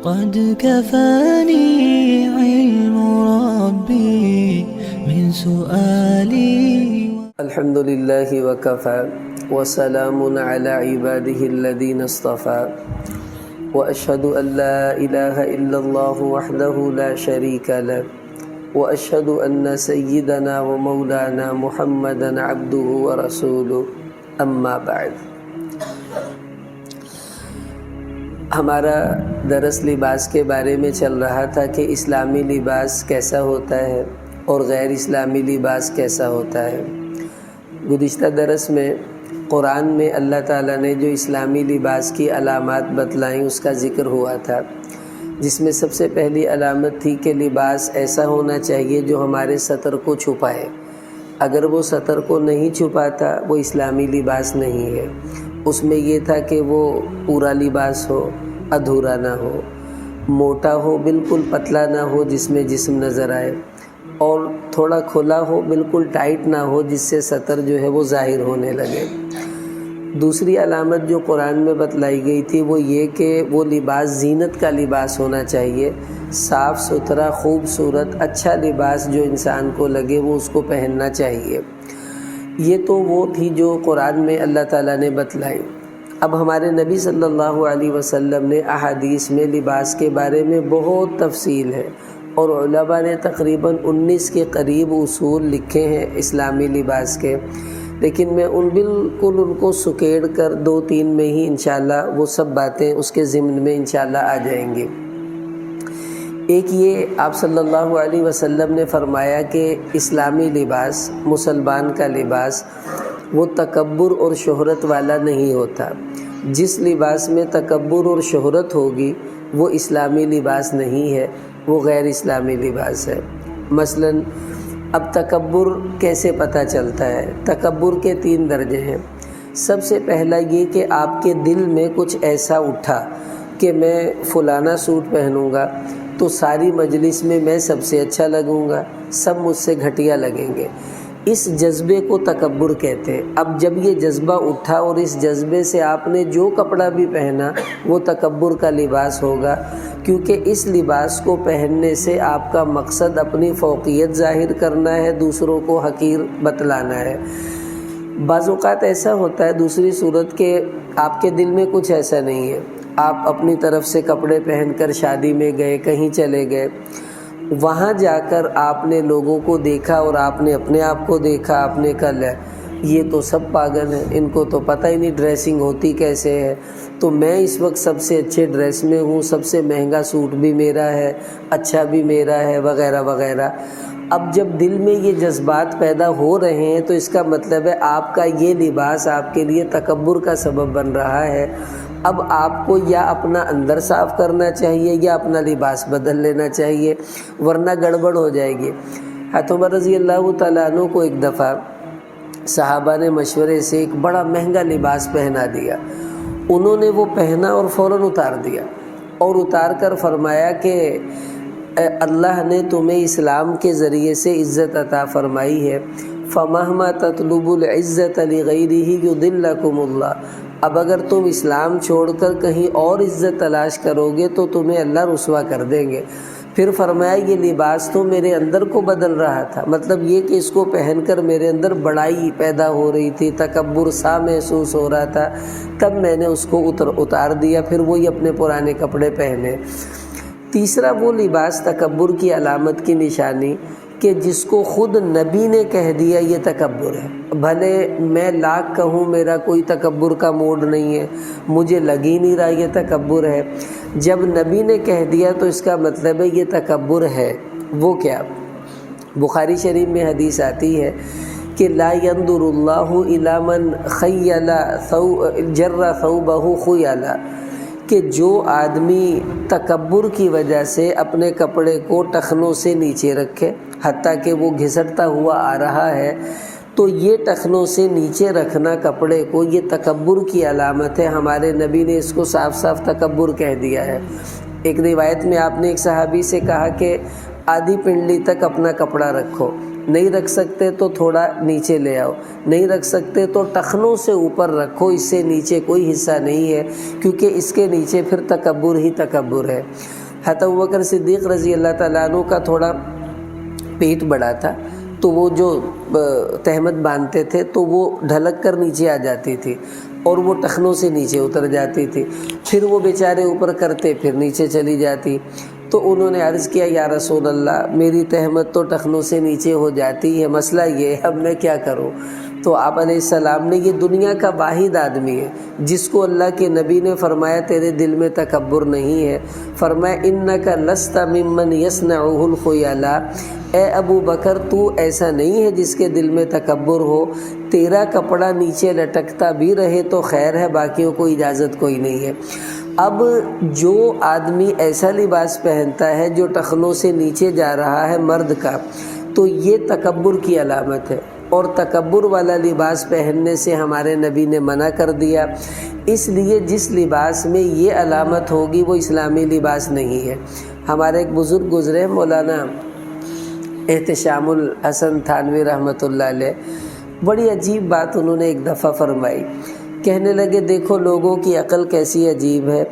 قد كفاني علم ربي من سؤالي. الحمد لله وكفى وسلام على عباده الذين اصطفى وأشهد أن لا إله إلا الله وحده لا شريك له وأشهد أن سيدنا ومولانا محمدا عبده ورسوله أما بعد. ہمارا درس لباس کے بارے میں چل رہا تھا کہ اسلامی لباس کیسا ہوتا ہے اور غیر اسلامی لباس کیسا ہوتا ہے. گزشتہ درس میں قرآن میں اللہ تعالیٰ نے جو اسلامی لباس کی علامات بتلائیں اس کا ذکر ہوا تھا، جس میں سب سے پہلی علامت تھی کہ لباس ایسا ہونا چاہیے جو ہمارے سطر کو چھپائے. اگر وہ سطر کو نہیں چھپاتا وہ اسلامی لباس نہیں ہے. اس میں یہ تھا کہ وہ پورا لباس ہو، ادھورا نہ ہو، موٹا ہو، بالکل پتلا نہ ہو جس میں جسم نظر آئے، اور تھوڑا کھلا ہو، بالکل ٹائٹ نہ ہو جس سے سطر جو ہے وہ ظاہر ہونے لگے. دوسری علامت جو قرآن میں بتلائی گئی تھی وہ یہ کہ وہ لباس زینت کا لباس ہونا چاہیے، صاف ستھرا، خوبصورت، اچھا لباس جو انسان کو لگے وہ اس کو پہننا چاہیے. یہ تو وہ تھی جو قرآن میں اللہ تعالیٰ نے بتلائی. اب ہمارے نبی صلی اللہ علیہ وسلم نے احادیث میں لباس کے بارے میں بہت تفصیل ہے، اور علماء نے تقریباً 19 کے قریب اصول لکھے ہیں اسلامی لباس کے، لیکن میں بالکل ان کو سکیڑ کر 2-3 میں ہی انشاءاللہ وہ سب باتیں اس کے ضمن میں انشاءاللہ آ جائیں گی. ایک یہ آپ صلی اللہ علیہ وسلم نے فرمایا کہ اسلامی لباس، مسلمان کا لباس، وہ تکبر اور شہرت والا نہیں ہوتا. جس لباس میں تکبر اور شہرت ہوگی وہ اسلامی لباس نہیں ہے، وہ غیر اسلامی لباس ہے. مثلا اب تکبر کیسے پتہ چلتا ہے؟ تکبر کے 3 درجے ہیں. سب سے پہلا یہ کہ آپ کے دل میں کچھ ایسا اٹھا کہ میں فلانا سوٹ پہنوں گا تو ساری مجلس میں میں سب سے اچھا لگوں گا، سب مجھ سے گھٹیا لگیں گے. اس جذبے کو تکبر کہتے ہیں. اب جب یہ جذبہ اٹھا اور اس جذبے سے آپ نے جو کپڑا بھی پہنا وہ تکبر کا لباس ہوگا، کیونکہ اس لباس کو پہننے سے آپ کا مقصد اپنی فوقیت ظاہر کرنا ہے، دوسروں کو حقیر بتلانا ہے. بعض اوقات ایسا ہوتا ہے دوسری صورت کہ آپ کے دل میں کچھ ایسا نہیں ہے، آپ اپنی طرف سے کپڑے پہن کر شادی میں گئے، کہیں چلے گئے، وہاں جا کر آپ نے لوگوں کو دیکھا اور آپ نے اپنے آپ کو دیکھا، آپ نے کہا لے یہ تو سب پاگل ہیں، ان کو تو پتہ ہی نہیں ڈریسنگ ہوتی کیسے ہے، تو میں اس وقت سب سے اچھے ڈریس میں ہوں، سب سے مہنگا سوٹ بھی میرا ہے، اچھا بھی میرا ہے، وغیرہ وغیرہ. اب جب دل میں یہ جذبات پیدا ہو رہے ہیں تو اس کا مطلب ہے آپ کا یہ لباس آپ کے لیے تکبر کا سبب بن رہا ہے. اب آپ کو یا اپنا اندر صاف کرنا چاہیے یا اپنا لباس بدل لینا چاہیے، ورنہ گڑبڑ ہو جائے گی. حضرت عمر رضی اللہ تعالیٰ عنہ کو ایک دفعہ صحابہ نے مشورے سے ایک بڑا مہنگا لباس پہنا دیا. انہوں نے وہ پہنا اور فوراً اتار دیا، اور اتار کر فرمایا کہ اللہ نے تمہیں اسلام کے ذریعے سے عزت عطا فرمائی ہے، فَمَهْمَا تَطْلُبُ الْعِزَّةَ لِغَيْرِهِ يُذِلَّكُمُ اللَّهُ. اب اگر تم اسلام چھوڑ کر کہیں اور عزت تلاش کرو گے تو تمہیں اللہ رسوا کر دیں گے. پھر فرمایا یہ لباس تو میرے اندر کو بدل رہا تھا، مطلب یہ کہ اس کو پہن کر میرے اندر بڑائی پیدا ہو رہی تھی، تکبر سا محسوس ہو رہا تھا، تب میں نے اس کو اتار دیا، پھر وہی اپنے پرانے کپڑے پہنے. تیسرا وہ لباس تکبر کی علامت کی نشانی کہ جس کو خود نبی نے کہہ دیا یہ تکبر ہے. بھلے میں لاکھ کہوں میرا کوئی تکبر کا موڈ نہیں ہے، مجھے لگ ہی نہیں رہا یہ تکبر ہے، جب نبی نے کہہ دیا تو اس کا مطلب ہے یہ تکبر ہے. وہ کیا؟ بخاری شریف میں حدیث آتی ہے کہ لا ينظر اللہ الی من خیل جر ثوبہ خیلا، کہ جو آدمی تکبر کی وجہ سے اپنے کپڑے کو ٹخنوں سے نیچے رکھے حتیٰ کہ وہ گھسٹتا ہوا آ رہا ہے، تو یہ ٹخنوں سے نیچے رکھنا کپڑے کو یہ تکبر کی علامت ہے. ہمارے نبی نے اس کو صاف صاف تکبر کہہ دیا ہے. ایک روایت میں آپ نے ایک صحابی سے کہا کہ آدھی پنڈلی تک اپنا کپڑا رکھو، نہیں رکھ سکتے تو تھوڑا نیچے لے آؤ، نہیں رکھ سکتے تو ٹخنوں سے اوپر رکھو، اس سے نیچے کوئی حصہ نہیں ہے، کیونکہ اس کے نیچے پھر تکبر ہی تکبر ہے۔ حضرت ابوبکر صدیق رضی اللہ تعالیٰ عنہ کا تھوڑا پیٹ بڑا تھا، تو وہ جو تہمت باندھتے تھے تو وہ ڈھلک کر نیچے آ جاتی تھی اور وہ ٹخنوں سے نیچے اتر جاتی تھی، پھر وہ بیچارے اوپر کرتے پھر نیچے چلی جاتی۔ تو انہوں نے عرض کیا یا رسول اللہ میری تہمت تو ٹخنوں سے نیچے ہو جاتی ہے، مسئلہ یہ ہے اب میں کیا کروں؟ تو آپ علیہ السلام نے، یہ دنیا کا واحد آدمی ہے جس کو اللہ کے نبی نے فرمایا تیرے دل میں تکبر نہیں ہے، فرمایا انک لست ممن یصنعہ الخیلاء، اے ابو بکر تو ایسا نہیں ہے جس کے دل میں تکبر ہو، تیرا کپڑا نیچے لٹکتا بھی رہے تو خیر ہے، باقیوں کو اجازت کوئی نہیں ہے۔ اب جو آدمی ایسا لباس پہنتا ہے جو ٹخنوں سے نیچے جا رہا ہے مرد کا، تو یہ تکبر کی علامت ہے، اور تکبر والا لباس پہننے سے ہمارے نبی نے منع کر دیا۔ اس لیے جس لباس میں یہ علامت ہوگی وہ اسلامی لباس نہیں ہے۔ ہمارے ایک بزرگ گزرے مولانا احتشام الحسن تھانوی رحمۃ اللہ علیہ، بڑی عجیب بات انہوں نے ایک دفعہ فرمائی، کہنے لگے دیکھو لوگوں کی عقل کیسی عجیب ہے،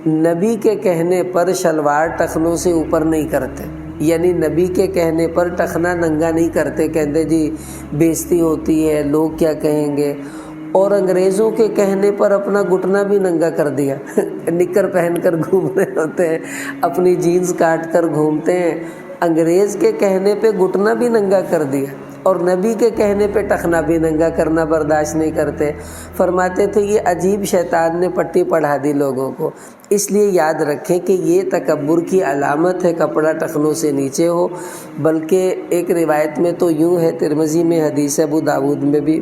نبی کے کہنے پر شلوار ٹخنوں سے اوپر نہیں کرتے، یعنی نبی کے کہنے پر ٹخنا ننگا نہیں کرتے، کہتے جی بےزتی ہوتی ہے، لوگ کیا کہیں گے، اور انگریزوں کے کہنے پر اپنا گھٹنا بھی ننگا کر دیا، نکر پہن کر گھوم رہے ہوتے ہیں، اپنی جینز کاٹ کر گھومتے ہیں، انگریز کے کہنے پہ گھٹنا بھی ننگا کر دیا، اور نبی کے کہنے پہ ٹخنا بھی ننگا کرنا برداشت نہیں کرتے۔ فرماتے تھے یہ عجیب شیطان نے پٹی پڑھا دی لوگوں کو، اس لیے یاد رکھیں کہ یہ تکبر کی علامت ہے کپڑا ٹخنوں سے نیچے ہو۔ بلکہ ایک روایت میں تو یوں ہے، ترمذی میں حدیث ہے، ابو داود میں بھی،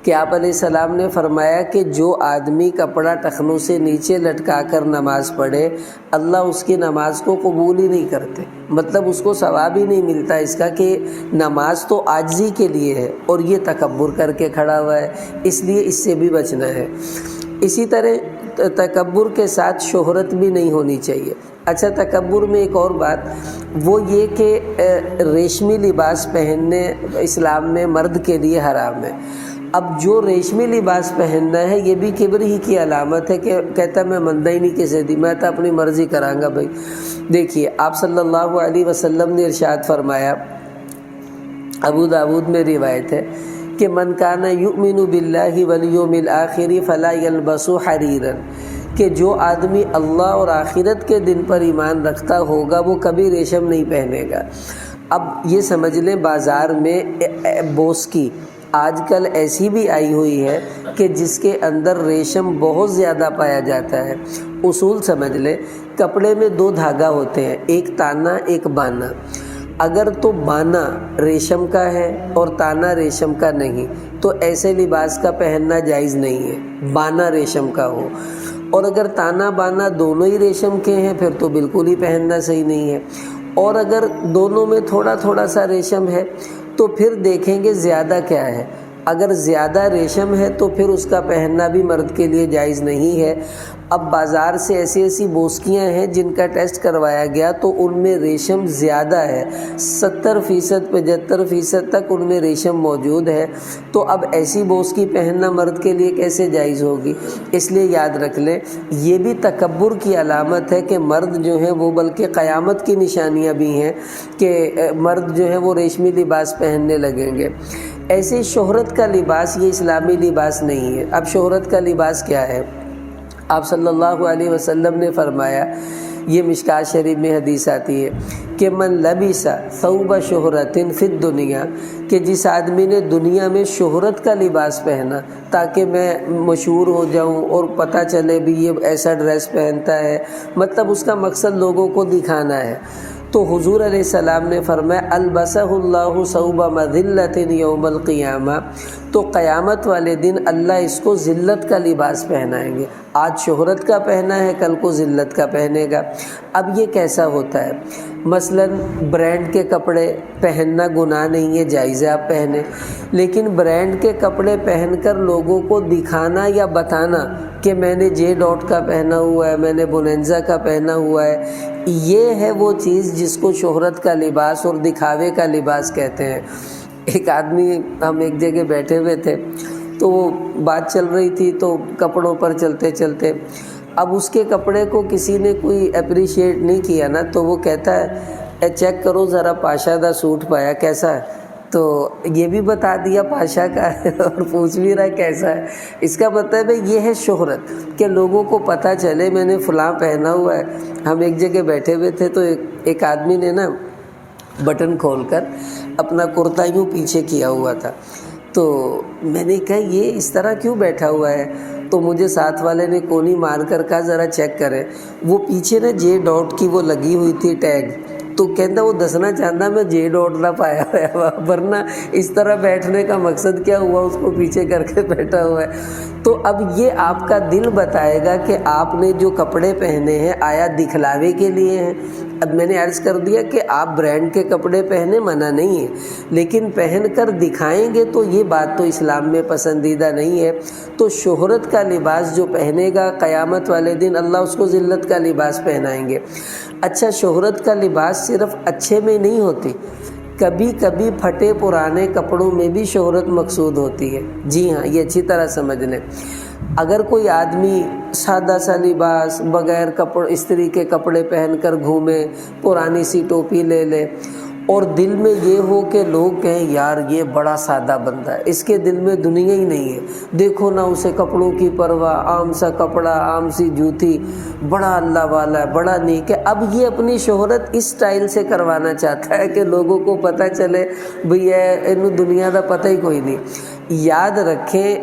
کہ آپ علیہ السلام نے فرمایا کہ جو آدمی کپڑا ٹخنوں سے نیچے لٹکا کر نماز پڑھے اللہ اس کی نماز کو قبول ہی نہیں کرتے، مطلب اس کو ثواب ہی نہیں ملتا اس کا کہ نماز تو عاجزی کے لیے ہے اور یہ تکبر کر کے کھڑا ہوا ہے، اس لیے اس سے بھی بچنا ہے۔ اسی طرح تکبر کے ساتھ شہرت بھی نہیں ہونی چاہیے۔ اچھا، تکبر میں ایک اور بات وہ یہ کہ ریشمی لباس پہننے اسلام میں مرد کے لیے حرام ہے۔ اب جو ریشمی لباس پہننا ہے یہ بھی کبر ہی کی علامت ہے، کہ کہتا میں مندہ ہی نہیں کسی دی، میں تو اپنی مرضی کراں گا بھائی۔ دیکھیے آپ صلی اللہ علیہ وسلم نے ارشاد فرمایا، ابو داود میں روایت ہے کہ من کان یؤمن باللہ والیوم الآخر فلا یلبس حریرا، کہ جو آدمی اللہ اور آخرت کے دن پر ایمان رکھتا ہوگا وہ کبھی ریشم نہیں پہنے گا۔ اب یہ سمجھ لیں بازار میں بوس کی آج کل ایسی بھی آئی ہوئی ہے کہ جس کے اندر ریشم بہت زیادہ پایا جاتا ہے۔ اصول سمجھ لیں، کپڑے میں دو دھاگا ہوتے ہیں، ایک تانا ایک بانا۔ اگر تو بانا ریشم کا ہے اور تانا ریشم کا نہیں تو ایسے لباس کا پہننا جائز نہیں ہے، بانا ریشم کا ہو، اور اگر تانا بانا دونوں ہی ریشم کے ہیں پھر تو بالکل ہی پہننا صحیح نہیں ہے، اور اگر دونوں میں تھوڑا تھوڑا سا ریشم ہے تو پھر دیکھیں گے زیادہ کیا ہے۔ اگر زیادہ ریشم ہے تو پھر اس کا پہننا بھی مرد کے لیے جائز نہیں ہے۔ اب بازار سے ایسی ایسی بوسکیاں ہیں جن کا ٹیسٹ کروایا گیا تو ان میں ریشم زیادہ ہے، 70% 75% تک ان میں ریشم موجود ہے، تو اب ایسی بوسکی پہننا مرد کے لیے کیسے جائز ہوگی؟ اس لیے یاد رکھ لیں یہ بھی تکبر کی علامت ہے کہ مرد جو ہیں وہ، بلکہ قیامت کی نشانیاں بھی ہیں کہ مرد جو ہیں وہ ریشمی لباس پہننے لگیں گے۔ ایسے شہرت کا لباس یہ اسلامی لباس نہیں ہے۔ اب شہرت کا لباس کیا ہے؟ آپ صلی اللہ علیہ وسلم نے فرمایا، یہ مشکات شریف میں حدیث آتی ہے کہ من لبس ثوب شہرت فی الدنیا، کہ جس آدمی نے دنیا میں شہرت کا لباس پہنا تاکہ میں مشہور ہو جاؤں اور پتہ چلے بھی یہ ایسا ڈریس پہنتا ہے، مطلب اس کا مقصد لوگوں کو دکھانا ہے، تو حضور علیہ السلام نے فرمایا البسہ اللہ ثوب مذلۃ یوم القیامہ، تو تو قیامت والے دن اللہ اس کو ذلت کا لباس پہنائیں گے۔ آج شہرت کا پہنا ہے، کل کو ذلت کا پہنے گا۔ اب یہ کیسا ہوتا ہے؟ مثلاً برانڈ کے کپڑے پہننا گناہ نہیں ہے، جائز ہے آپ پہنیں، لیکن برانڈ کے کپڑے پہن کر لوگوں کو دکھانا یا بتانا کہ میں نے جے ڈاٹ کا پہنا ہوا ہے، میں نے بونینزا کا پہنا ہوا ہے، یہ ہے وہ چیز جس کو شہرت کا لباس اور دکھاوے کا لباس کہتے ہیں۔ ایک آدمی، ہم ایک جگہ بیٹھے ہوئے تھے تو وہ بات چل رہی تھی تو کپڑوں پر چلتے چلتے اب اس کے کپڑے کو کسی نے کوئی اپریشیٹ نہیں کیا نا، تو وہ کہتا ہے چیک کرو ذرا پاشا دا سوٹ پایا کیسا ہے، تو یہ بھی بتا دیا پاشا کا ہے اور پوچھ بھی رہا ہے کیسا ہے۔ اس کا مطلب ہے یہ ہے شہرت، کہ لوگوں کو پتہ چلے میں نے فلاں پہنا ہوا ہے۔ ہم ایک جگہ بیٹھے ہوئے تھے تو ایک آدمی نے نا بٹن کھول کر اپنا کرتا یوں پیچھے کیا ہوا تھا، تو میں نے کہا یہ اس طرح کیوں بیٹھا ہوا ہے؟ تو مجھے ساتھ والے نے کونی مار کر کہا ذرا چیک کریں، وہ پیچھے نا جے ڈاٹ کی وہ لگی ہوئی تھی ٹیگ، تو کہتا وہ دسنا چاہتا میں جے ڈاٹ نہ پایا ہوا، ورنہ اس طرح بیٹھنے کا مقصد کیا ہوا، اس کو پیچھے کر کے بیٹھا ہوا ہے۔ تو اب یہ آپ کا دل بتائے گا کہ آپ نے جو کپڑے پہنے ہیں آیا دکھلاوے کے لیے ہیں۔ اب میں نے عرض کر دیا کہ آپ برانڈ کے کپڑے پہنے منع نہیں ہے، لیکن پہن کر دکھائیں گے تو یہ بات تو اسلام میں پسندیدہ نہیں ہے۔ تو شہرت کا لباس جو پہنے گا قیامت والے دن اللہ اس کو ذلت کا لباس پہنائیں گے۔ اچھا، شہرت کا لباس صرف اچھے میں نہیں ہوتی، کبھی کبھی پھٹے پرانے کپڑوں میں بھی شہرت مقصود ہوتی ہے۔ جی ہاں، یہ اچھی طرح سمجھ لیں۔ اگر کوئی آدمی سادہ سا لباس بغیر استری کے کپڑے پہن کر گھومے، پرانی سی ٹوپی لے لے، اور دل میں یہ ہو کہ لوگ کہیں یار یہ بڑا سادہ بندہ ہے، اس کے دل میں دنیا ہی نہیں ہے، دیکھو نہ اسے کپڑوں کی پرواہ، عام سا کپڑا، عام سی جوتی، بڑا اللہ والا ہے، بڑا نیک ہے۔ اب یہ اپنی شہرت اس سٹائل سے کروانا چاہتا ہے کہ لوگوں کو پتہ چلے بھئی انہوں دنیا دا پتہ ہی کوئی نہیں۔ یاد رکھیں،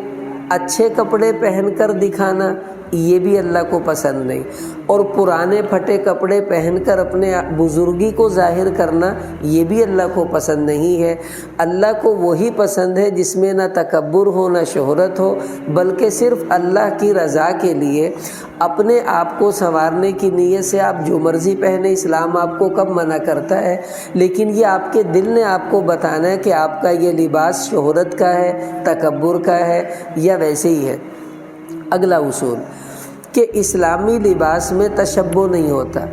اچھے کپڑے پہن کر دکھانا یہ بھی اللہ کو پسند نہیں، اور پرانے پھٹے کپڑے پہن کر اپنے بزرگی کو ظاہر کرنا یہ بھی اللہ کو پسند نہیں ہے۔ اللہ کو وہی پسند ہے جس میں نہ تکبر ہو نہ شہرت ہو، بلکہ صرف اللہ کی رضا کے لیے اپنے آپ کو سنوارنے کی نیت سے آپ جو مرضی پہنے۔ اسلام آپ کو کب منع کرتا ہے؟ لیکن یہ آپ کے دل نے آپ کو بتانا ہے کہ آپ کا یہ لباس شہرت کا ہے، تکبر کا ہے یا ویسے ہی ہے۔ اگلا اصول کہ اسلامی لباس میں تشبہ نہیں ہوتا۔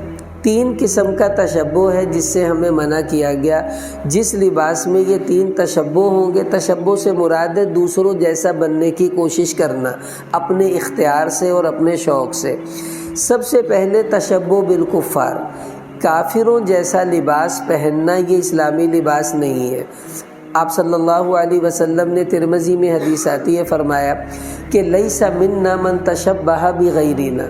3 قسم کا تشبہ ہے جس سے ہمیں منع کیا گیا۔ جس لباس میں یہ 3 تشبہ ہوں گے، تشبہ سے مراد ہے دوسروں جیسا بننے کی کوشش کرنا اپنے اختیار سے اور اپنے شوق سے۔ سب سے پہلے تشبہ بالکفار، کافروں جیسا لباس پہننا یہ اسلامی لباس نہیں ہے۔ آپ صلی اللہ علیہ وسلم نے ترمذی میں حدیث آتی ہے، فرمایا کہ لیس منا من تشبہ بغیرنا،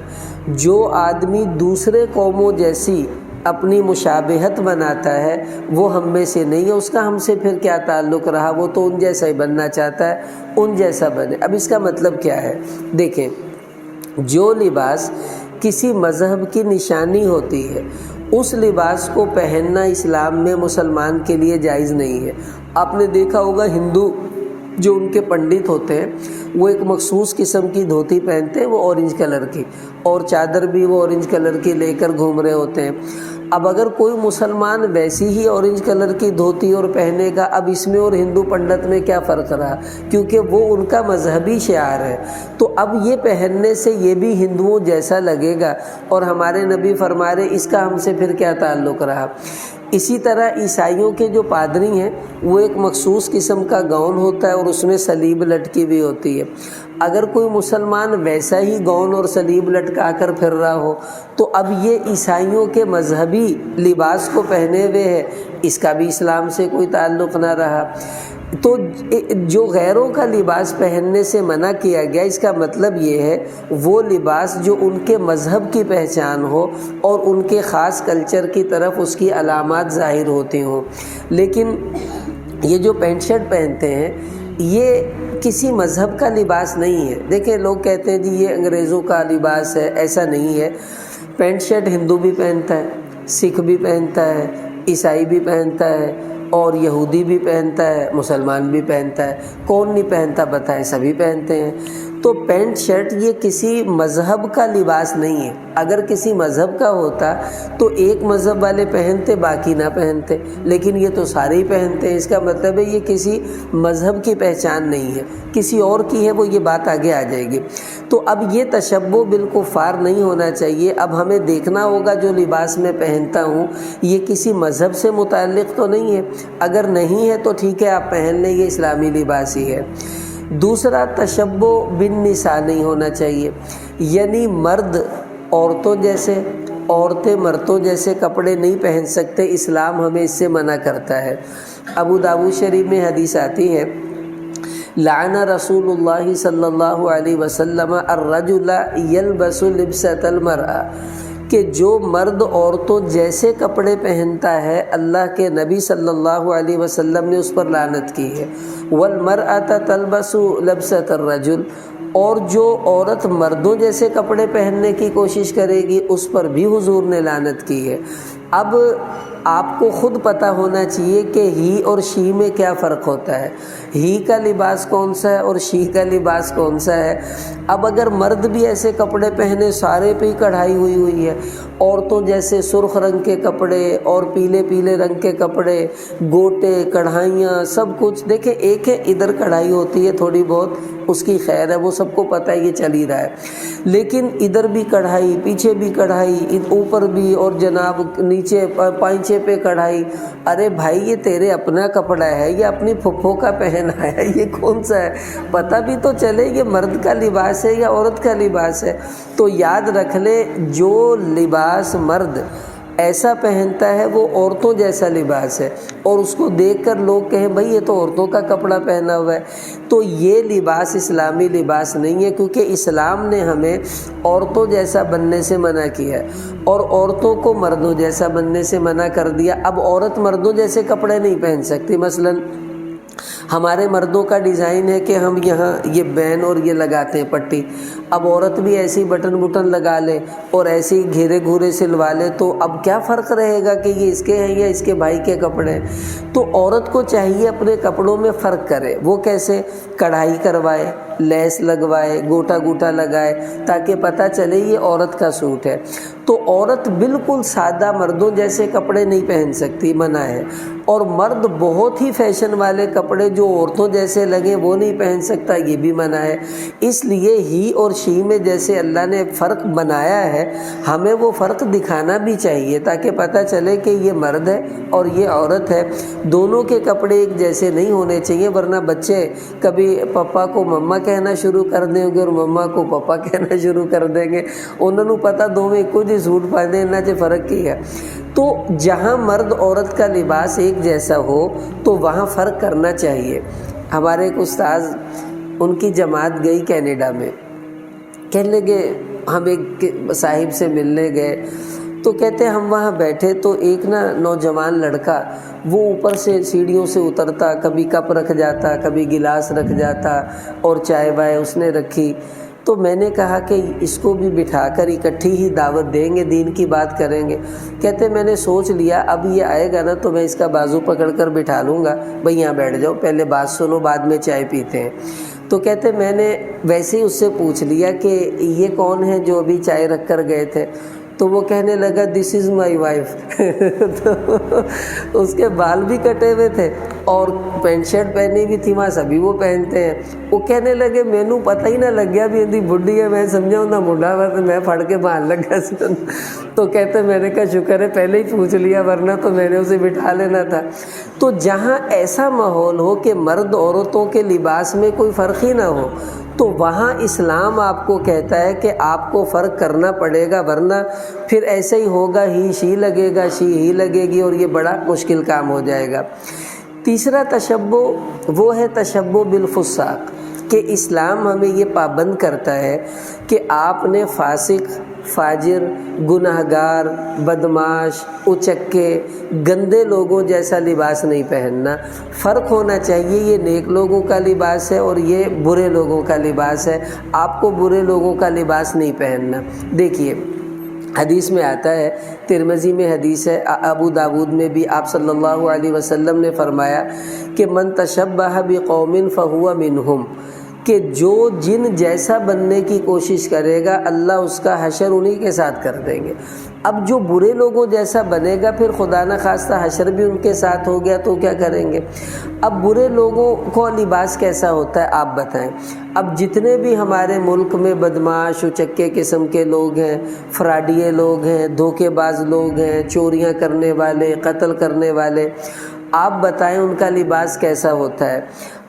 جو آدمی دوسرے قوموں جیسی اپنی مشابہت بناتا ہے وہ ہم میں سے نہیں ہے۔ اس کا ہم سے پھر کیا تعلق رہا، وہ تو ان جیسا ہی بننا چاہتا ہے، ان جیسا بنے۔ اب اس کا مطلب کیا ہے؟ دیکھیں، جو لباس کسی مذہب کی نشانی ہوتی ہے اس لباس کو پہننا اسلام میں مسلمان کے لیے جائز نہیں ہے۔ آپ نے دیکھا ہوگا ہندو جو ان کے پنڈت ہوتے ہیں وہ ایک مخصوص قسم کی دھوتی پہنتے ہیں، وہ اورنج کلر کی، اور چادر بھی وہ اورنج کلر کی لے کر گھوم رہے ہوتے ہیں۔ اب اگر کوئی مسلمان ویسی ہی اورنج کلر کی دھوتی اور پہنے گا، اب اس میں اور ہندو پنڈت میں کیا فرق رہا؟ کیونکہ وہ ان کا مذہبی شعار ہے، تو اب یہ پہننے سے یہ بھی ہندوؤں جیسا لگے گا، اور ہمارے نبی فرما رہے اس کا ہم سے پھر کیا تعلق رہا؟ اسی طرح عیسائیوں کے جو پادری ہیں وہ ایک مخصوص قسم کا گاؤن ہوتا ہے اور اس میں صلیب لٹکی ہوئی ہوتی ہے۔ اگر کوئی مسلمان ویسا ہی گاؤن اور صلیب لٹکا کر پھر رہا ہو تو اب یہ عیسائیوں کے مذہبی لباس کو پہنے ہوئے ہے، اس کا بھی اسلام سے کوئی تعلق نہ رہا۔ تو جو غیروں کا لباس پہننے سے منع کیا گیا، اس کا مطلب یہ ہے وہ لباس جو ان کے مذہب کی پہچان ہو اور ان کے خاص کلچر کی طرف اس کی علامات ظاہر ہوتی ہوں۔ لیکن یہ جو پینٹ شرٹ پہنتے ہیں یہ کسی مذہب کا لباس نہیں ہے۔ دیکھیں، لوگ کہتے ہیں جی یہ انگریزوں کا لباس ہے، ایسا نہیں ہے۔ پینٹ شرٹ ہندو بھی پہنتا ہے، سکھ بھی پہنتا ہے، عیسائی بھی پہنتا ہے، اور یہودی بھی پہنتا ہے، مسلمان بھی پہنتا ہے، کون نہیں پہنتا بتائیں؟ سبھی پہنتے ہیں۔ تو پینٹ شرٹ یہ کسی مذہب کا لباس نہیں ہے۔ اگر کسی مذہب کا ہوتا تو ایک مذہب والے پہنتے باقی نہ پہنتے، لیکن یہ تو سارے ہی پہنتے ہیں۔ اس کا مطلب ہے یہ کسی مذہب کی پہچان نہیں ہے، کسی اور کی ہے، وہ یہ بات آگے آ جائے گی۔ تو اب یہ تشبہ بالکفار نہیں ہونا چاہیے۔ اب ہمیں دیکھنا ہوگا جو لباس میں پہنتا ہوں یہ کسی مذہب سے متعلق تو نہیں ہے، اگر نہیں ہے تو ٹھیک ہے آپ پہن لیں، یہ اسلامی لباس ہی ہے۔ دوسرا، تشبہ بالنساء نہیں ہونا چاہیے، یعنی مرد عورتوں جیسے، عورتیں مردوں جیسے کپڑے نہیں پہن سکتے، اسلام ہمیں اس سے منع کرتا ہے۔ ابو داؤد شریف میں حدیث آتی ہے، لعن رسول اللہ صلی اللہ علیہ وسلم الرجل یلبس لبسۃ المرأة، کہ جو مرد عورتوں جیسے کپڑے پہنتا ہے اللہ کے نبی صلی اللہ علیہ وسلم نے اس پر لعنت کی ہے۔ والمرأة تلبس لبسۃ الرجل، اور جو عورت مردوں جیسے کپڑے پہننے کی کوشش کرے گی اس پر بھی حضور نے لعنت کی ہے۔ اب آپ کو خود پتہ ہونا چاہیے کہ ہی اور شی میں کیا فرق ہوتا ہے، ہی کا لباس کون سا ہے اور شی کا لباس کون سا ہے۔ اب اگر مرد بھی ایسے کپڑے پہنے، سارے پہ ہی کڑھائی ہوئی ہے، عورتوں جیسے سرخ رنگ کے کپڑے اور پیلے پیلے رنگ کے کپڑے، گوٹے، کڑھائیاں، سب کچھ دیکھیں، ایک ہے ادھر کڑھائی ہوتی ہے تھوڑی بہت، اس کی خیر ہے، وہ سب کو پتہ ہے، یہ چل ہی رہا ہے، لیکن ادھر بھی کڑھائی، پیچھے بھی کڑھائی، اوپر بھی، اور جناب نیچے پائنچے پہ کڑھائی۔ ارے بھائی یہ تیرے اپنا کپڑا ہے یا اپنی پھپھو کا پہنا ہے، یہ کون سا ہے؟ پتہ بھی تو چلے یہ مرد کا لباس ہے یا عورت کا لباس ہے۔ تو یاد رکھ لے، جو لباس مرد ایسا پہنتا ہے وہ عورتوں جیسا لباس ہے، اور اس کو دیکھ کر لوگ کہیں بھئی یہ تو عورتوں کا کپڑا پہنا ہوا ہے، تو یہ لباس اسلامی لباس نہیں ہے، کیونکہ اسلام نے ہمیں عورتوں جیسا بننے سے منع کیا ہے اور عورتوں کو مردوں جیسا بننے سے منع کر دیا۔ اب عورت مردوں جیسے کپڑے نہیں پہن سکتی، مثلاً ہمارے مردوں کا ڈیزائن ہے کہ ہم یہاں یہ بین اور یہ لگاتے ہیں پٹی، اب عورت بھی ایسی بٹن لگا لے اور ایسے ہی گھیرے گھورے سلوا لے، تو اب کیا فرق رہے گا کہ یہ اس کے ہیں یا اس کے بھائی کے کپڑے ہیں؟ تو عورت کو چاہیے اپنے کپڑوں میں فرق کرے۔ وہ کیسے؟ کڑھائی کروائے، لیس لگوائے، گوٹا لگائے، تاکہ پتہ چلے یہ عورت کا سوٹ ہے۔ تو عورت بالکل سادہ مردوں جیسے کپڑے نہیں پہن سکتی، منع ہے، اور مرد بہت ہی فیشن والے کپڑے جو عورتوں جیسے لگیں وہ نہیں پہن سکتا، یہ بھی منع ہے۔ اس لیے ہی اور شی میں جیسے اللہ نے فرق بنایا ہے، ہمیں وہ فرق دکھانا بھی چاہیے تاکہ پتہ چلے کہ یہ مرد ہے اور یہ عورت ہے۔ دونوں کے کپڑے ایک جیسے نہیں ہونے چاہیے، ورنہ بچے کبھی پپا کو مما کہنا شروع کر دیں گے اور مما کو پپا کہنا شروع کر دیں گے، انہوں نے پتہ دو میں کچھ ہی سوٹ پہنے نہ چاہے فرق کی ہے۔ تو جہاں مرد عورت کا لباس ایک جیسا ہو تو وہاں فرق کرنا چاہیے۔ ہمارے ایک استاذ، ان کی جماعت گئی کینیڈا میں، کہنے لگے، ہم ایک صاحب سے ملنے گئے تو کہتے ہم وہاں بیٹھے تو ایک نوجوان لڑکا وہ اوپر سے سیڑھیوں سے اترتا، کبھی کپ رکھ جاتا، کبھی گلاس رکھ جاتا، اور چائے وائے اس نے رکھی۔ تو میں نے کہا کہ اس کو بھی بٹھا کر اکٹھی ہی دعوت دیں گے، دین کی بات کریں گے۔ کہتے میں نے سوچ لیا اب یہ آئے گا نا تو میں اس کا بازو پکڑ کر بٹھا لوں گا، بھئی یہاں بیٹھ جاؤ، پہلے بات سنو، بعد میں چائے پیتے ہیں۔ تو کہتے میں نے ویسے ہی اس سے پوچھ لیا کہ یہ کون ہے جو ابھی چائے رکھ کر گئے تھے؟ تو وہ کہنے لگا دس از مائی وائف۔ تو اس کے بال بھی کٹے ہوئے تھے اور پینٹ شرٹ پہنی بھی تھی، وہاں سبھی وہ پہنتے ہیں۔ وہ کہنے لگے مینوں پتہ ہی نہ لگ گیا بھی اندھی بڈھی ہے، میں سمجھا ہوں نہ بڈھا ہوا، تو میں پھڑ کے باہر لگا۔ تو کہتے میں نے کہا شکر ہے پہلے ہی پوچھ لیا، ورنہ تو میں نے اسے بٹھا لینا تھا۔ تو جہاں ایسا ماحول ہو کہ مرد عورتوں کے لباس میں کوئی فرق ہی نہ ہو، تو وہاں اسلام آپ کو کہتا ہے کہ آپ کو فرق کرنا پڑے گا، ورنہ پھر ایسے ہی ہوگا، ہی شی لگے گا، شی ہی لگے گی، اور یہ بڑا مشکل کام ہو جائے گا۔ تیسرا تشبہ وہ ہے تشبہ بالفساق، کہ اسلام ہمیں یہ پابند کرتا ہے کہ آپ نے فاسق، فاجر، گناہگار، بدماش، اچکے، گندے لوگوں جیسا لباس نہیں پہننا۔ فرق ہونا چاہیے، یہ نیک لوگوں کا لباس ہے اور یہ برے لوگوں کا لباس ہے، آپ کو برے لوگوں کا لباس نہیں پہننا۔ دیکھیے حدیث میں آتا ہے، ترمذی میں حدیث ہے، ابو داود میں بھی آپ صلی اللہ علیہ وسلم نے فرمایا کہ من تشبہ بقوم فہو منہم، کہ جو جن جیسا بننے کی کوشش کرے گا اللہ اس کا حشر انہی کے ساتھ کر دیں گے۔ اب جو برے لوگوں جیسا بنے گا پھر خدا نہ خواستہ حشر بھی ان کے ساتھ ہو گیا تو کیا کریں گے؟ اب برے لوگوں کو لباس کیسا ہوتا ہے آپ بتائیں۔ اب جتنے بھی ہمارے ملک میں بدماش اچکے قسم کے لوگ ہیں، فراڈیے لوگ ہیں، دھوکے باز لوگ ہیں، چوریاں کرنے والے، قتل کرنے والے، آپ بتائیں ان کا لباس کیسا ہوتا ہے؟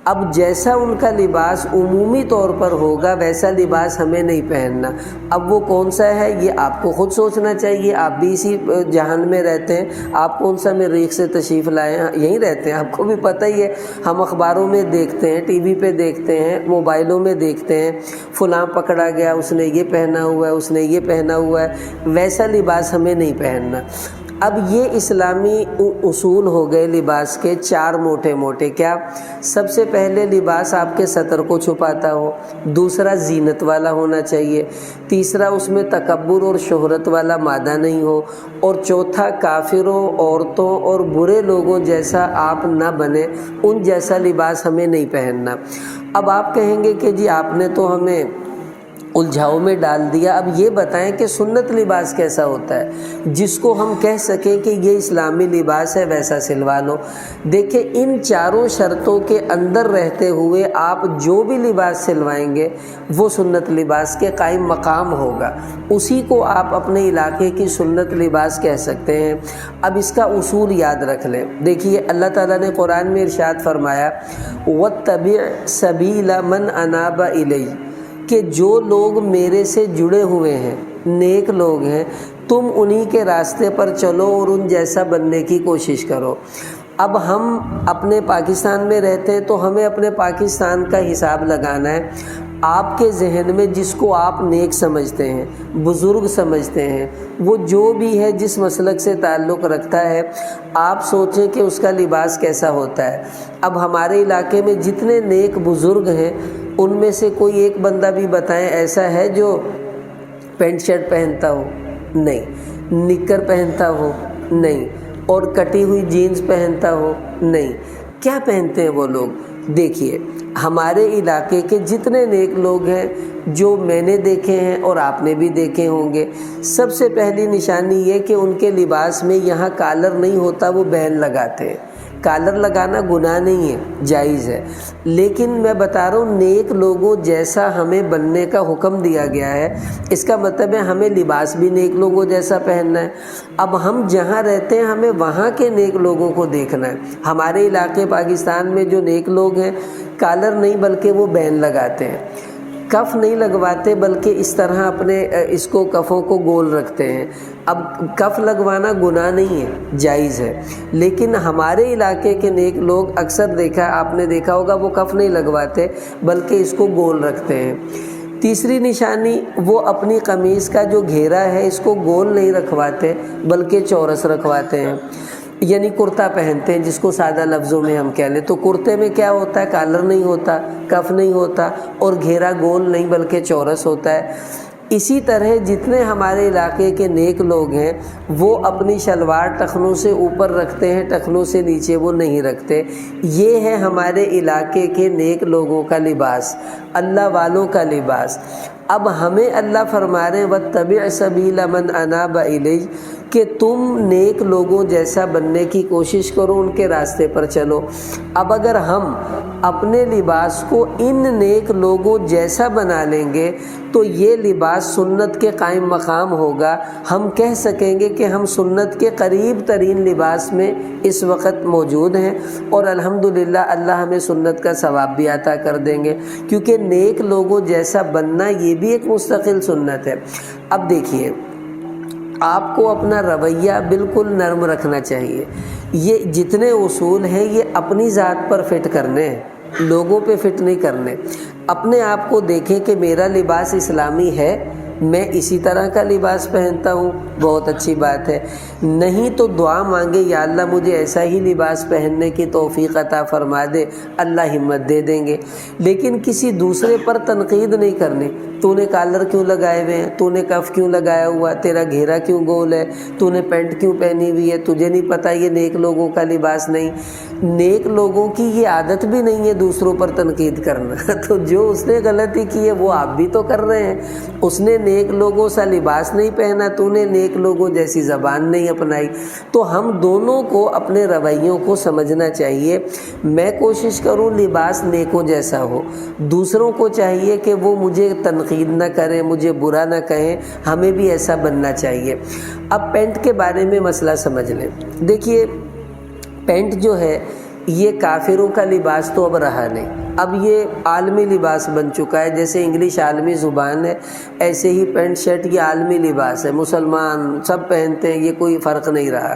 اب جیسا ان کا لباس عمومی طور پر ہوگا ویسا لباس ہمیں نہیں پہننا۔ اب وہ کون سا ہے یہ آپ کو خود سوچنا چاہیے، آپ بھی اسی جہان میں رہتے ہیں، آپ کون سا مریخ سے تشریف لائے ہیں؟ یہیں رہتے ہیں، آپ کو بھی پتہ ہی ہے، ہم اخباروں میں دیکھتے ہیں، ٹی وی پہ دیکھتے ہیں، موبائلوں میں دیکھتے ہیں، فلاں پکڑا گیا، اس نے یہ پہنا ہوا ہے، اس نے یہ پہنا ہوا ہے، ویسا لباس ہمیں نہیں پہننا۔ اب یہ اسلامی اصول ہو گئے لباس کے چار موٹے موٹے۔ کیا؟ سب سے پہلے لباس آپ کے سطر کو چھپاتا ہو، دوسرا زینت والا ہونا چاہیے، تیسرا اس میں تکبر اور شہرت والا مادہ نہیں ہو، اور چوتھا کافروں، عورتوں اور برے لوگوں جیسا آپ نہ بنے، ان جیسا لباس ہمیں نہیں پہننا۔ اب آپ کہیں گے کہ جی آپ نے تو ہمیں الجھاؤ میں ڈال دیا، اب یہ بتائیں کہ سنت لباس کیسا ہوتا ہے جس کو ہم کہہ سکیں کہ یہ اسلامی لباس ہے ویسا سلوا لو۔ دیکھیں ان چاروں شرطوں کے اندر رہتے ہوئے آپ جو بھی لباس سلوائیں گے وہ سنت لباس کے قائم مقام ہوگا، اسی کو آپ اپنے علاقے کی سنت لباس کہہ سکتے ہیں۔ اب اس کا اصول یاد رکھ لیں۔ دیکھیے اللہ تعالیٰ نے قرآن میں ارشاد فرمایا وَاتَّبِعْ سَبِيلَ مَنْ أَنَابَ إِلَيَّ، کہ جو لوگ میرے سے جڑے ہوئے ہیں، نیک لوگ ہیں، تم انہی کے راستے پر چلو اور ان جیسا بننے کی کوشش کرو۔ اب ہم اپنے پاکستان میں رہتے ہیں تو ہمیں اپنے پاکستان کا حساب لگانا ہے۔ آپ کے ذہن میں جس کو آپ نیک سمجھتے ہیں، بزرگ سمجھتے ہیں، وہ جو بھی ہے جس مسلک سے تعلق رکھتا ہے، آپ سوچیں کہ اس کا لباس کیسا ہوتا ہے۔ اب ہمارے علاقے میں جتنے نیک بزرگ ہیں ان میں سے کوئی ایک بندہ بھی بتائیں ایسا ہے جو پینٹ شرٹ پہنتا ہو؟ نہیں۔ نکر پہنتا ہو؟ نہیں۔ اور کٹی ہوئی جینز پہنتا ہو؟ نہیں۔ کیا پہنتے ہیں وہ لوگ؟ دیکھیے ہمارے علاقے کے جتنے نیک لوگ ہیں جو میں نے دیکھے ہیں اور آپ نے بھی دیکھے ہوں گے، سب سے پہلی نشانی یہ کہ ان کے لباس میں یہاں کالر نہیں ہوتا، وہ بین لگاتے ہیں۔ کالر لگانا گناہ نہیں ہے، جائز ہے، لیکن میں بتا رہا ہوں نیک لوگوں جیسا ہمیں بننے کا حکم دیا گیا ہے۔ اس کا مطلب ہے ہمیں لباس بھی نیک لوگوں جیسا پہننا ہے۔ اب ہم جہاں رہتے ہیں ہمیں وہاں کے نیک لوگوں کو دیکھنا ہے۔ ہمارے علاقے پاکستان میں جو نیک لوگ ہیں کالر نہیں بلکہ وہ بین لگاتے ہیں، کف نہیں لگواتے بلکہ اس طرح اپنے اس کو کفوں کو گول رکھتے ہیں۔ اب کف لگوانا گناہ نہیں ہے، جائز ہے، لیکن ہمارے علاقے کے نیک لوگ اکثر دیکھا آپ نے دیکھا ہوگا وہ کف نہیں لگواتے بلکہ اس کو گول رکھتے ہیں۔ تیسری نشانی وہ اپنی قمیص کا جو گھیرا ہے اس کو گول نہیں رکھواتے بلکہ چورس رکھواتے ہیں، یعنی کرتا پہنتے ہیں جس کو سادہ لفظوں میں ہم کہہ لیں تو کرتے میں کیا ہوتا ہے؟ کالر نہیں ہوتا، کف نہیں ہوتا اور گھیرا گول نہیں بلکہ چورس ہوتا ہے۔ اسی طرح جتنے ہمارے علاقے کے نیک لوگ ہیں وہ اپنی شلوار ٹخنوں سے اوپر رکھتے ہیں، ٹخنوں سے نیچے وہ نہیں رکھتے۔ یہ ہے ہمارے علاقے کے نیک لوگوں کا لباس، اللہ والوں کا لباس۔ اب ہمیں اللہ فرما رہے ہیں وَاتَّبِعْ سَبِيلَ مَنْ أَنَابَ إِلَيَّ، کہ تم نیک لوگوں جیسا بننے کی کوشش کرو، ان کے راستے پر چلو۔ اب اگر ہم اپنے لباس کو ان نیک لوگوں جیسا بنا لیں گے تو یہ لباس سنت کے قائم مقام ہوگا، ہم کہہ سکیں گے کہ ہم سنت کے قریب ترین لباس میں اس وقت موجود ہیں، اور الحمدللہ اللہ ہمیں سنت کا ثواب بھی عطا کر دیں گے، کیونکہ نیک لوگوں جیسا بننا یہ بھی ایک مستقل سنت ہے۔ اب دیکھیے آپ کو اپنا رویہ بالکل نرم رکھنا چاہیے۔ یہ جتنے اصول ہیں یہ اپنی ذات پر فٹ کرنے ہیں، لوگوں پہ فٹ نہیں کرنے۔ اپنے آپ کو دیکھیں کہ میرا لباس اسلامی ہے، میں اسی طرح کا لباس پہنتا ہوں، بہت اچھی بات ہے۔ نہیں تو دعا مانگے یا اللہ مجھے ایسا ہی لباس پہننے کی توفیق عطا فرما دے، اللہ ہمت دے دیں گے۔ لیکن کسی دوسرے پر تنقید نہیں کرنی۔ تو نے کالر کیوں لگائے ہوئے ہیں, تو نے کف کیوں لگایا ہوا, تیرا گھیرا کیوں گول ہے, تو نے پینٹ کیوں پہنی ہوئی ہے, تجھے نہیں پتہ یہ نیک لوگوں کا لباس نہیں. نیک لوگوں کی یہ عادت بھی نہیں ہے دوسروں پر تنقید کرنا. تو جو اس نے غلطی کی ہے وہ آپ بھی تو کر رہے ہیں. اس نے نیک لوگوں سا لباس نہیں پہنا, تو نے نیک لوگوں جیسی زبان نہیں اپنائی. تو ہم دونوں کو اپنے رویوں کو سمجھنا چاہیے. میں کوشش کروں لباس نیکوں جیسا ہو, دوسروں کو چاہیے کہ وہ مجھے تنقید نہ کریں, مجھے برا نہ کہیں. ہمیں بھی ایسا بننا چاہیے. اب پینٹ کے بارے میں مسئلہ سمجھ لیں. دیکھیے پینٹ جو ہے یہ کافروں کا لباس تو اب رہا نہیں, اب یہ عالمی لباس بن چکا ہے. جیسے انگلش عالمی زبان ہے ایسے ہی پینٹ شرٹ یہ عالمی لباس ہے, مسلمان سب پہنتے ہیں, یہ کوئی فرق نہیں رہا.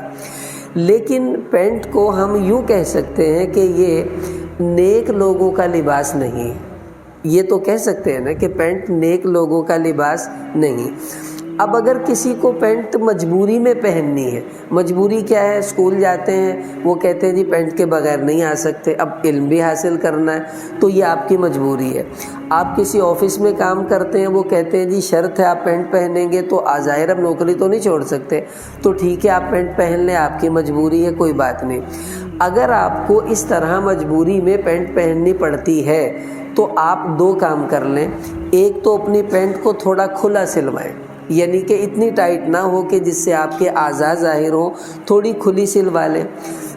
لیکن پینٹ کو ہم یوں کہہ سکتے ہیں کہ یہ نیک لوگوں کا لباس نہیں. یہ تو کہہ سکتے ہیں نا کہ پینٹ نیک لوگوں کا لباس نہیں. اب اگر کسی کو پینٹ مجبوری میں پہننی ہے, مجبوری کیا ہے, اسکول جاتے ہیں وہ کہتے ہیں جی پینٹ کے بغیر نہیں آ سکتے, اب علم بھی حاصل کرنا ہے تو یہ آپ کی مجبوری ہے. آپ کسی آفس میں کام کرتے ہیں وہ کہتے ہیں جی شرط ہے آپ پینٹ پہنیں گے, تو ظاہر اب نوکری تو نہیں چھوڑ سکتے, تو ٹھیک ہے آپ پینٹ پہن لیں, آپ کی مجبوری ہے, کوئی بات نہیں. اگر آپ کو اس طرح مجبوری میں پینٹ پہننی پڑتی ہے تو آپ دو کام کر لیں. ایک تو اپنی پینٹ کو تھوڑا کھلا سلوائیں, یعنی کہ اتنی ٹائٹ نہ ہو کہ جس سے آپ کے اعضاء ظاہر ہوں, تھوڑی کھلی سلوا لیں.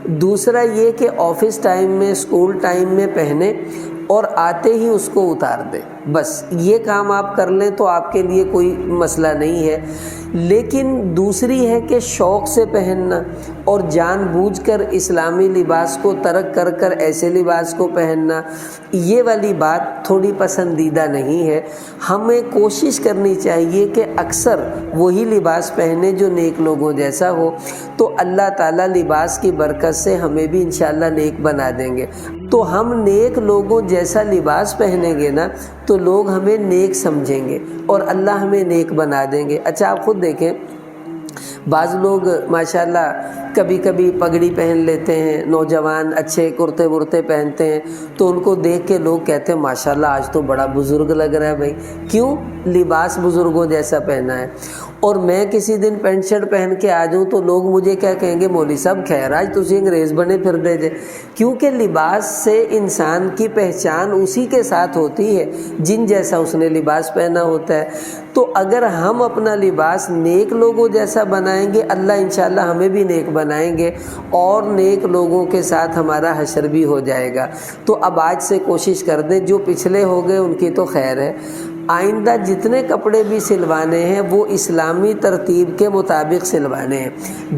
دوسرا یہ کہ آفس ٹائم میں, اسکول ٹائم میں پہنیں اور آتے ہی اس کو اتار دیں. بس یہ کام آپ کر لیں تو آپ کے لیے کوئی مسئلہ نہیں ہے. لیکن دوسری ہے کہ شوق سے پہننا اور جان بوجھ کر اسلامی لباس کو ترک کر کر ایسے لباس کو پہننا, یہ والی بات تھوڑی پسندیدہ نہیں ہے. ہمیں کوشش کرنی چاہیے کہ اکثر وہی لباس پہنے جو نیک لوگوں جیسا ہو, تو اللہ تعالیٰ لباس کی برکت سے ہمیں بھی انشاءاللہ نیک بنا دیں گے. تو ہم نیک لوگوں جیسا لباس پہنیں گے نا تو لوگ ہمیں نیک سمجھیں گے اور اللہ ہمیں نیک بنا دیں گے. اچھا آپ خود دیکھیں, بعض لوگ ماشاءاللہ کبھی کبھی پگڑی پہن لیتے ہیں, نوجوان اچھے کرتے ورتے پہنتے ہیں, تو ان کو دیکھ کے لوگ کہتے ہیں ماشاءاللہ آج تو بڑا بزرگ لگ رہا ہے بھائی. کیوں؟ لباس بزرگوں جیسا پہنا ہے. اور میں کسی دن پینٹ شرٹ پہن کے آ جاؤں تو لوگ مجھے کیا کہیں گے, مولوی صاحب خیر آج تسی انگریز بنے پھر دے جے. کیونکہ لباس سے انسان کی پہچان اسی کے ساتھ ہوتی ہے جن جیسا اس نے لباس پہنا ہوتا ہے. تو اگر ہم اپنا لباس نیک لوگوں جیسا بنائیں گے, اللہ انشاءاللہ ہمیں بھی نیک بنائیں گے اور نیک لوگوں کے ساتھ ہمارا حشر بھی ہو جائے گا. تو اب آج سے کوشش کر دیں, جو پچھلے ہو گئے ان کی تو خیر ہے, آئندہ جتنے کپڑے بھی سلوانے ہیں وہ اسلامی ترتیب کے مطابق سلوانے ہیں.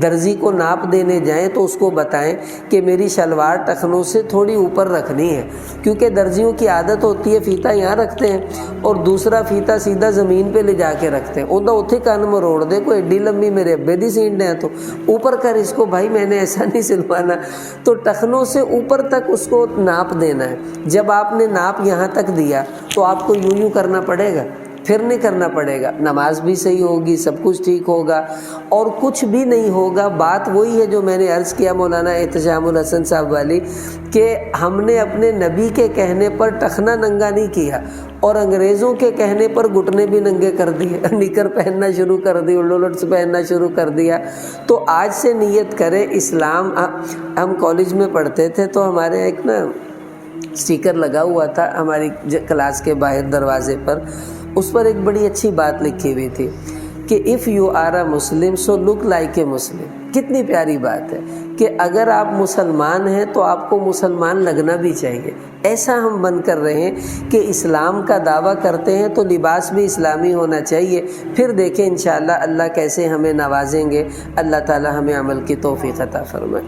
درزی کو ناپ دینے جائیں تو اس کو بتائیں کہ میری شلوار ٹخنوں سے تھوڑی اوپر رکھنی ہے, کیونکہ درزیوں کی عادت ہوتی ہے فیتہ یہاں رکھتے ہیں اور دوسرا فیتہ سیدھا زمین پہ لے جا کے رکھتے ہیں. اوندا اتھے کان مروڑ دے, کوئی ایڈی لمبی میرے ابے دی سینڈ ہے تو اوپر کر اس کو, بھائی میں نے ایسا نہیں سلوانا. تو ٹخنوں سے اوپر تک اس کو ناپ دینا ہے. جب آپ نے ناپ یہاں تک دیا تو آپ کو یوں کرنا پڑے گا, پھر نہیں کرنا پڑے گا. نماز بھی صحیح ہوگی, سب کچھ ٹھیک ہوگا اور کچھ بھی نہیں ہوگا. بات وہی ہے جو میں نے عرض کیا مولانا احتشام الحسن صاحب والی, کہ ہم نے اپنے نبی کے کہنے پر ٹخنا ننگا نہیں کیا اور انگریزوں کے کہنے پر گھٹنے بھی ننگے کر دیے, نکر پہننا شروع کر دی, الٹس پہننا شروع کر دیا. تو آج سے نیت کریں اسلام. ہم کالج میں پڑھتے تھے تو ہمارے ایک نا اسٹیکر لگا ہوا تھا ہماری کلاس کے باہر دروازے پر, اس پر ایک بڑی اچھی بات لکھی ہوئی تھی کہ if you are a Muslim so look like a Muslim. کتنی پیاری بات ہے کہ اگر آپ مسلمان ہیں تو آپ کو مسلمان لگنا بھی چاہیے. ایسا ہم بن کر رہیں کہ اسلام کا دعویٰ کرتے ہیں تو لباس بھی اسلامی ہونا چاہیے. پھر دیکھیں انشاءاللہ اللہ کیسے ہمیں نوازیں گے. اللہ تعالی ہمیں عمل کی توفیق عطا فرمائے.